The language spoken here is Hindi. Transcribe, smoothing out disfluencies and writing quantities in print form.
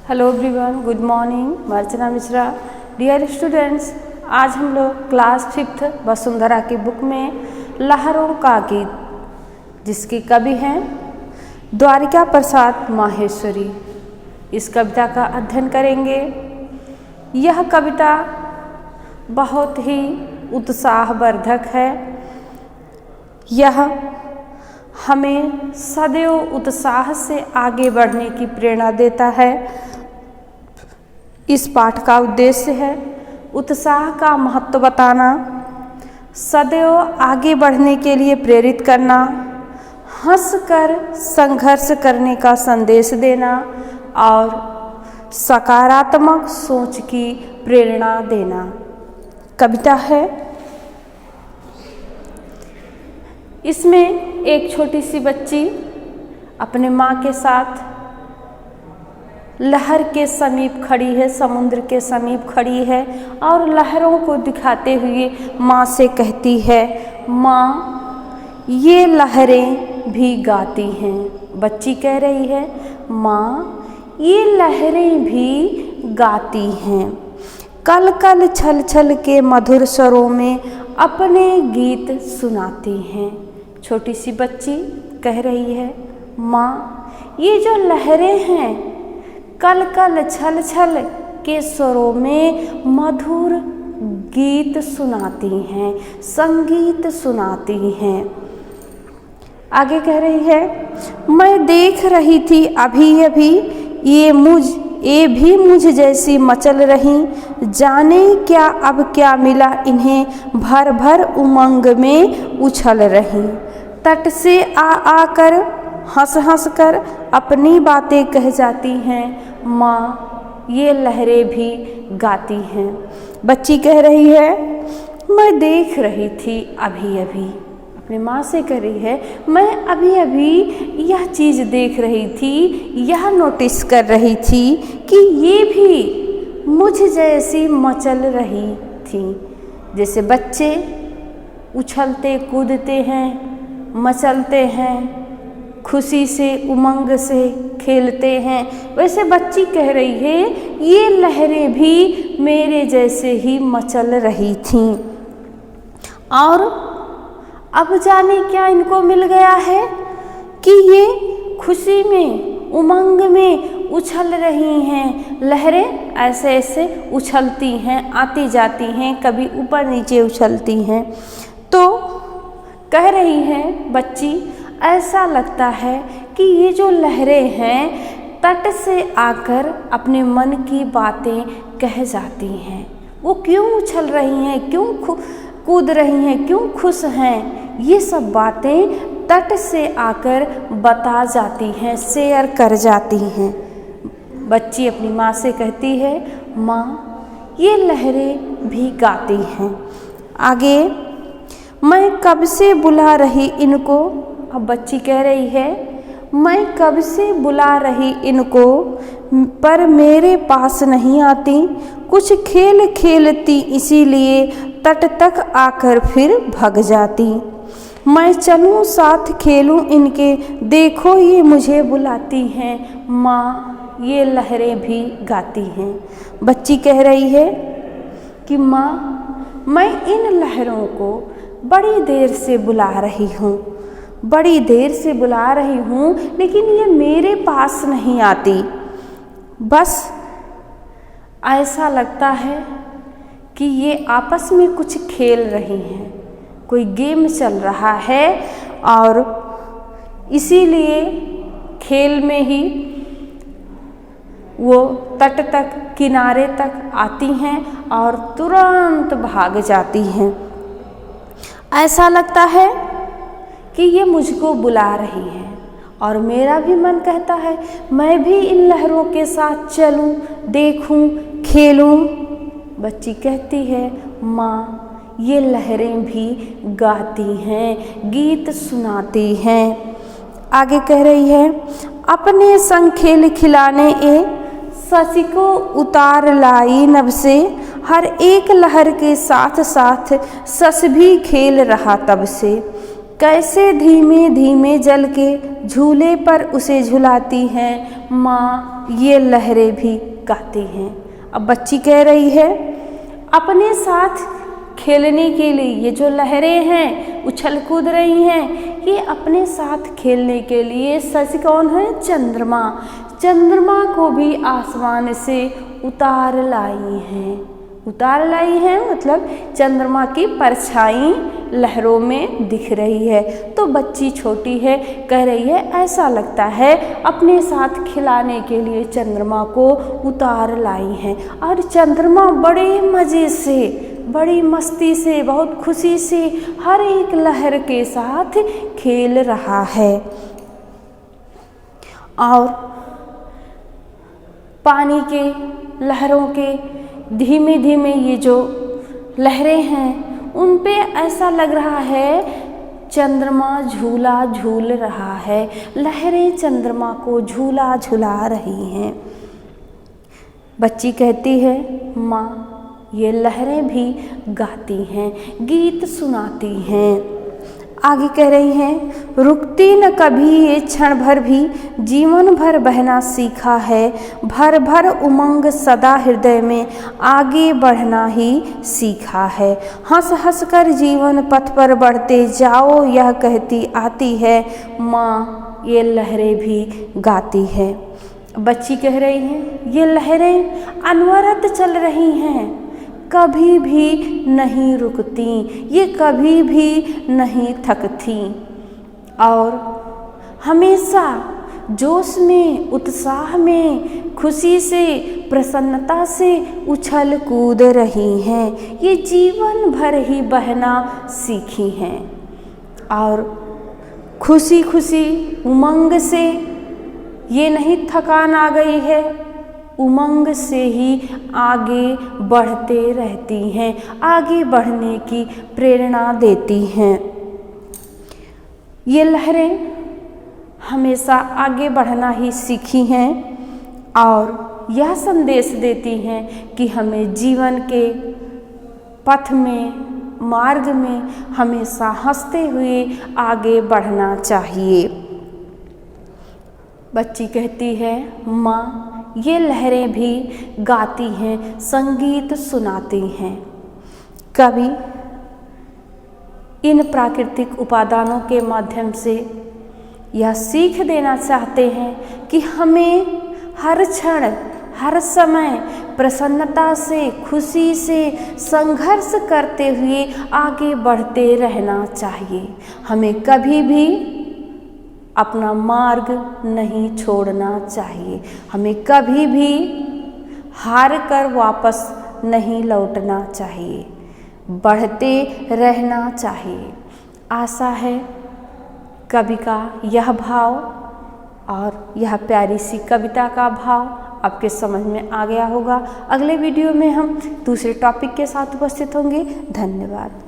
Hello everyone, good morning. मैं अर्चना मिश्रा। डियर स्टूडेंट्स, आज हम लोग क्लास 5th वसुंधरा की बुक में लहरों का गीत, जिसके कवि हैं द्वारिका प्रसाद माहेश्वरी, इस कविता का अध्ययन करेंगे। यह कविता बहुत ही उत्साहवर्धक है। यह हमें सदैव उत्साह से आगे बढ़ने की प्रेरणा देता है। इस पाठ का उद्देश्य है उत्साह का महत्व बताना, सदैव आगे बढ़ने के लिए प्रेरित करना, हंसकर संघर्ष करने का संदेश देना और सकारात्मक सोच की प्रेरणा देना। कविता है। इसमें एक छोटी सी बच्ची अपने माँ के साथ लहर के समीप खड़ी है, समुद्र के समीप खड़ी है और लहरों को दिखाते हुए माँ से कहती है, माँ ये लहरें भी गाती हैं। बच्ची कह रही है, माँ ये लहरें भी गाती हैं, कल कल छल छल के मधुर स्वरों में अपने गीत सुनाती हैं। छोटी सी बच्ची कह रही है, माँ ये जो लहरें हैं कल कल छल छल के स्वरों में मधुर गीत सुनाती हैं, संगीत सुनाती हैं। आगे कह रही है, मैं देख रही थी अभी अभी ये भी मुझ जैसी मचल रही, जाने क्या अब क्या मिला इन्हें, भर भर उमंग में उछल रही। तट से आकर हंस हंस कर अपनी बातें कह जाती हैं, माँ ये लहरें भी गाती हैं। बच्ची कह रही है, मैं देख रही थी अभी अभी, अपनी माँ से कह रही है, मैं अभी अभी यह चीज़ देख रही थी, यह नोटिस कर रही थी कि ये भी मुझ जैसी मचल रही थी। जैसे बच्चे उछलते कूदते हैं, मचलते हैं, खुशी से उमंग से खेलते हैं, वैसे बच्ची कह रही है ये लहरें भी मेरे जैसे ही मचल रही थीं और अब जाने क्या इनको मिल गया है कि ये खुशी में उमंग में उछल रही हैं। लहरें ऐसे ऐसे उछलती हैं, आती जाती हैं, कभी ऊपर नीचे उछलती हैं। तो कह रही हैं बच्ची, ऐसा लगता है कि ये जो लहरें हैं तट से आकर अपने मन की बातें कह जाती हैं। वो क्यों उछल रही हैं, क्यों कूद रही हैं, क्यों खुश हैं, ये सब बातें तट से आकर बता जाती हैं, शेयर कर जाती हैं। बच्ची अपनी माँ से कहती है, माँ ये लहरें भी गाती हैं। आगे, मैं कब से बुला रही इनको, अब बच्ची कह रही है, मैं कब से बुला रही इनको पर मेरे पास नहीं आती, कुछ खेल खेलती इसीलिए तट तक आकर फिर भग जाती। मैं चलूं साथ खेलूं इनके, देखो ये मुझे बुलाती हैं, माँ ये लहरें भी गाती हैं। बच्ची कह रही है कि माँ मैं इन लहरों को बड़ी देर से बुला रही हूँ, बड़ी देर से बुला रही हूँ, लेकिन ये मेरे पास नहीं आती। बस ऐसा लगता है कि ये आपस में कुछ खेल रही हैं, कोई गेम चल रहा है और इसीलिए खेल में ही वो तट तक, किनारे तक आती हैं और तुरंत भाग जाती हैं। ऐसा लगता है कि ये मुझको बुला रही है और मेरा भी मन कहता है मैं भी इन लहरों के साथ चलूं, देखूं, खेलूं। बच्ची कहती है, माँ ये लहरें भी गाती हैं, गीत सुनाती हैं। आगे कह रही है, अपने संग खेल खिलाने शशि को उतार लाई नभ से, हर एक लहर के साथ साथ सस भी खेल रहा तब से, कैसे धीमे धीमे जल के झूले पर उसे झुलाती हैं, माँ ये लहरें भी गाती हैं। अब बच्ची कह रही है अपने साथ खेलने के लिए, ये जो लहरें हैं उछल कूद रही हैं, ये अपने साथ खेलने के लिए सच कौन है? चंद्रमा। चंद्रमा को भी आसमान से उतार लाई हैं। उतार लाई है मतलब चंद्रमा की परछाई लहरों में दिख रही है। तो बच्ची छोटी है, कह रही है ऐसा लगता है अपने साथ खिलाने के लिए चंद्रमा को उतार लाई हैं। और चंद्रमा बड़े मज़े से, बड़ी मस्ती से, बहुत खुशी से हर एक लहर के साथ खेल रहा है। और पानी के लहरों के धीमे धीमे ये जो लहरें हैं उन पे ऐसा लग रहा है चंद्रमा झूला झूल रहा है। लहरें चंद्रमा को झूला झूला रही हैं। बच्ची कहती है माँ ये लहरें भी गाती हैं, गीत सुनाती हैं। आगे कह रही हैं रुकती न कभी ये क्षण भर भी, जीवन भर बहना सीखा है। भर भर उमंग सदा हृदय में, आगे बढ़ना ही सीखा है। हंस हंस कर जीवन पथ पर बढ़ते जाओ, यह कहती आती है माँ ये लहरें भी गाती है। बच्ची कह रही है ये लहरें अनवरत चल रही हैं, कभी भी नहीं रुकती, ये कभी भी नहीं थकती और हमेशा जोश में, उत्साह में, खुशी से, प्रसन्नता से उछल कूद रही हैं। ये जीवन भर ही बहना सीखी हैं और खुशी खुशी उमंग से, ये नहीं थकान आ गई है, उमंग से ही आगे बढ़ते रहती हैं, आगे बढ़ने की प्रेरणा देती हैं। ये लहरें हमेशा आगे बढ़ना ही सीखी हैं और यह संदेश देती हैं कि हमें जीवन के पथ में, मार्ग में हमेशा हंसते हुए आगे बढ़ना चाहिए। बच्ची कहती है माँ ये लहरें भी गाती हैं, संगीत सुनाती हैं। कवि इन प्राकृतिक उपादानों के माध्यम से यह सीख देना चाहते हैं कि हमें हर क्षण, हर समय प्रसन्नता से, खुशी से संघर्ष करते हुए आगे बढ़ते रहना चाहिए। हमें कभी भी अपना मार्ग नहीं छोड़ना चाहिए, हमें कभी भी हार कर वापस नहीं लौटना चाहिए, बढ़ते रहना चाहिए। आशा है कवि का यह भाव और यह प्यारी सी कविता का भाव आपके समझ में आ गया होगा। अगले वीडियो में हम दूसरे टॉपिक के साथ उपस्थित होंगे। धन्यवाद।